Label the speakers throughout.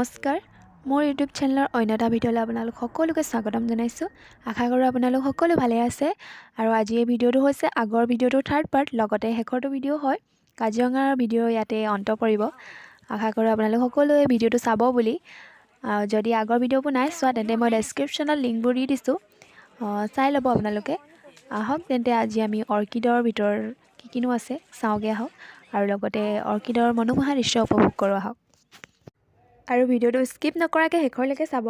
Speaker 1: নমস্কাৰ, মোৰ ইউটিউব চেনেলৰ অন্য এটা ভিডিঅ'লৈ আপোনালোক সকলোকে স্বাগতম জনাইছোঁ। আশা কৰোঁ আপোনালোক সকলো ভালে আছে। আৰু আজি এই ভিডিঅ'টো হৈছে আগৰ ভিডিঅ'টোৰ থাৰ্ড পাৰ্ট, লগতে শেষৰটো ভিডিঅ' হয়। কাজিৰঙাৰ ভিডিঅ' ইয়াতে অন্ত পৰিব। আশা কৰোঁ আপোনালোক সকলোৱে ভিডিঅ'টো চাব বুলি। যদি আগৰ ভিডিঅ'বোৰ নাই চোৱা তেন্তে মই ডেছক্ৰিপশ্যনত লিংকবোৰ দি দিছোঁ, চাই ল'ব আপোনালোকে। আহক তেন্তে আজি আমি অৰ্কিডৰ ভিতৰত কিনো আছে চাওঁগৈ আহক, আৰু লগতে অৰ্কিডৰ মনোমোহা দৃশ্য উপভোগ কৰোঁ আহক। আৰু ভিডিঅ'টো স্কিপ নকৰাকৈ শেষৰলৈকে চাব।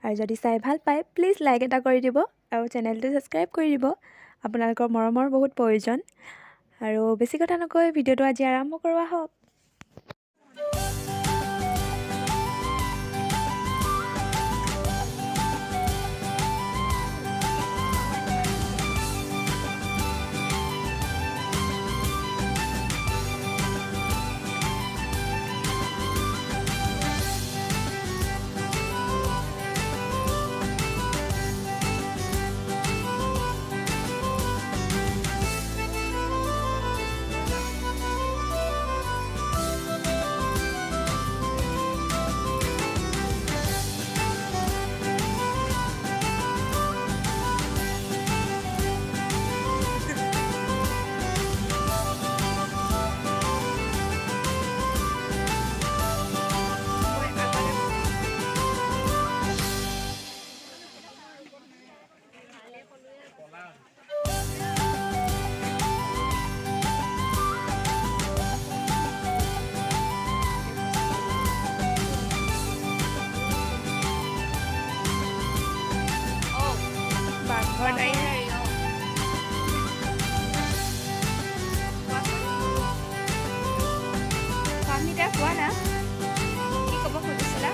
Speaker 1: আৰু যদি চাই ভাল পায় প্লিজ লাইক এটা কৰি দিব আৰু চেনেলটো ছাবস্ক্ৰাইব কৰি দিব। আপোনালোকৰ মৰমৰ বহুত প্ৰয়োজন। আৰু বেছি কথা নকৈ ভিডিঅ'টো আজি আৰম্ভ কৰোঁ আহক। কোৱা না কি ক'ব খুজিছিলা?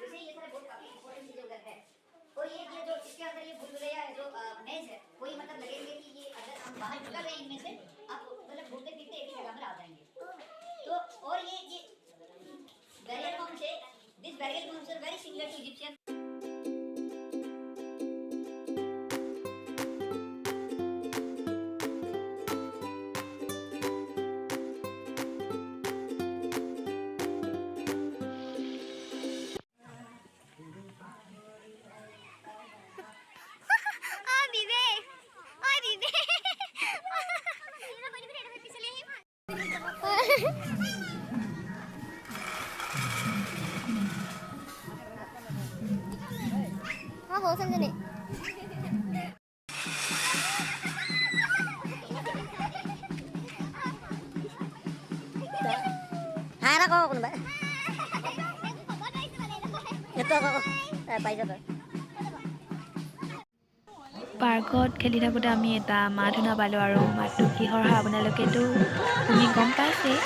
Speaker 2: वैसे ये सारे बहुत काफी इंपॉर्टेंट चीजें उधर है। और ये जो इसके अंदर ये भूल भुलैया जो मेज है, कोई मतलब लगेंगे कि ये अगर हम बाहर निकल रहे हैं इनमें से, आप मतलब घूमते फिरते एक ही जगह में आ जाएंगे। तो और ये बैरियर माउंट है, this barrier mounts are very similar to Egyptian.
Speaker 3: हो संजने हाँ ना कौन कोन itu kok paisa tuh
Speaker 1: পাৰ্কত খেলি থাকোঁতে আমি এটা মাত শুনা পালোঁ আৰু মাতটো কিহৰ হয় আপোনালোকেতো শুনি গম পাইছেই।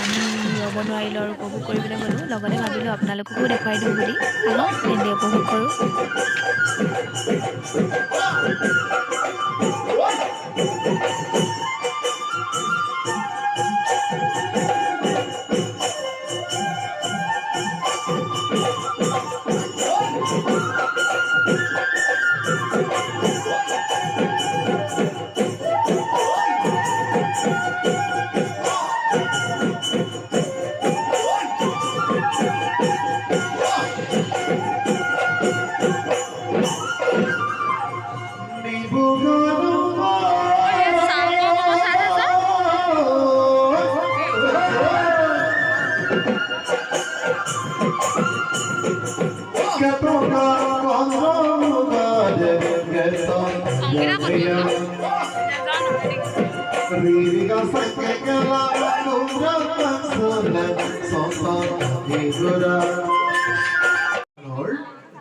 Speaker 1: আমি ৰ'ব নোৱাৰিলোঁ আৰু উপভোগ কৰিবলৈ গ'লোঁ। লগতে ভাবিলোঁ আপোনালোককো দেখুৱাই দিওঁ বুলি। আহক তেন্তে উপভোগ কৰোঁ।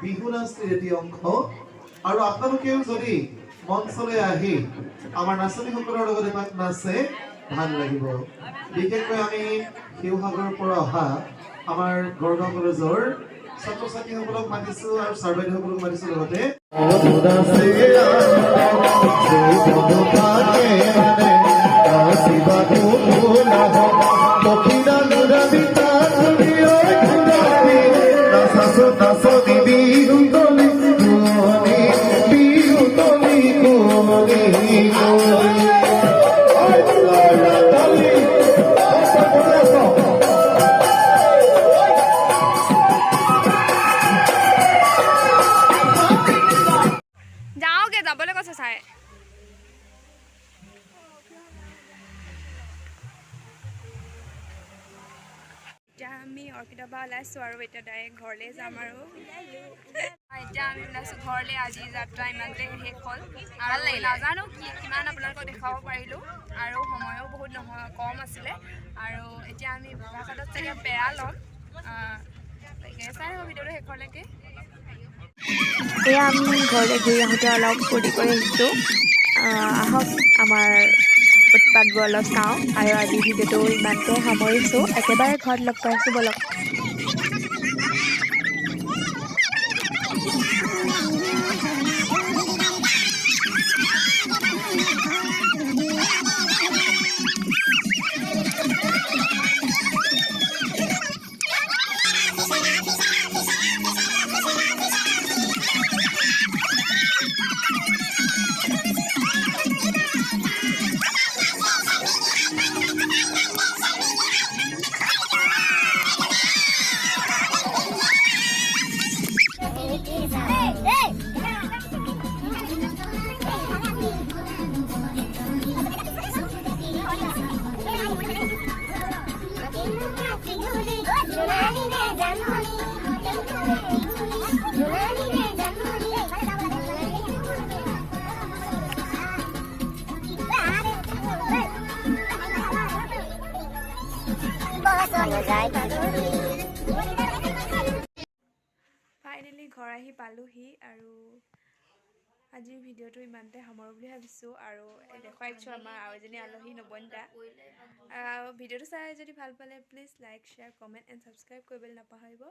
Speaker 4: বিহুনাচ এটি অংশ আৰু আপোনালোকেও যদি মঞ্চলৈ আহি আমাৰ নাচনীসকলৰ লগত এপাক নাচে ভাল লাগিব। বিশেষকৈ আমি শিৱসাগৰৰ পৰা অহা আমাৰ গড়গাঁও কলেজৰ ছাত্ৰ ছাত্ৰীসকলক মাতিছো আৰু ছাৰ বাইদেউসকলক মাতিছো। লগতে
Speaker 5: যাবলৈ কৈছে ছাৰে। এতিয়া আমি অৰ্কিডৰ পৰা ওলাইছোঁ আৰু এতিয়া ডাইৰেক্ট ঘৰলৈ যাম আৰু এতিয়া আমি ওলাইছোঁ ঘৰলৈ। আজি যাত্ৰা ইমানতে শেষ হ'ল আৰু নাজানো কিমান আপোনালোকক দেখুৱাব পাৰিলোঁ আৰু সময়ো বহুত কম আছিলে। আৰু এতিয়া আমি গোলাঘাটত চাগে পেৰা ল'ম। চাই হ'ব ভিডিঅ'টো শেষলৈকে।
Speaker 1: এয়া আমি ঘৰলৈ ঘূৰি আহোঁতে অলপ ফূৰ্তি কৰি আহিছোঁ। আহক আমাৰ উৎপাতবোৰ অলপ চাওঁ আৰু আজি ভিডিঅ'টো ইমানতে সামৰিছোঁ। একেবাৰে ঘৰত লগ পাইছোঁ বলক।
Speaker 5: ফাইনেলি ঘৰ আহি পালোহি আৰু আজিৰ ভিডিঅ'টো ইমানতে সামৰোঁ বুলি ভাবিছোঁ। আৰু দেখুৱাই দিছোঁ আমাৰ আৰু এজনী আলহী নবনিতা। ভিডিঅ'টো চাই যদি ভাল পালে please like share comment and subscribe কৰিবলৈ নাপাহৰিব।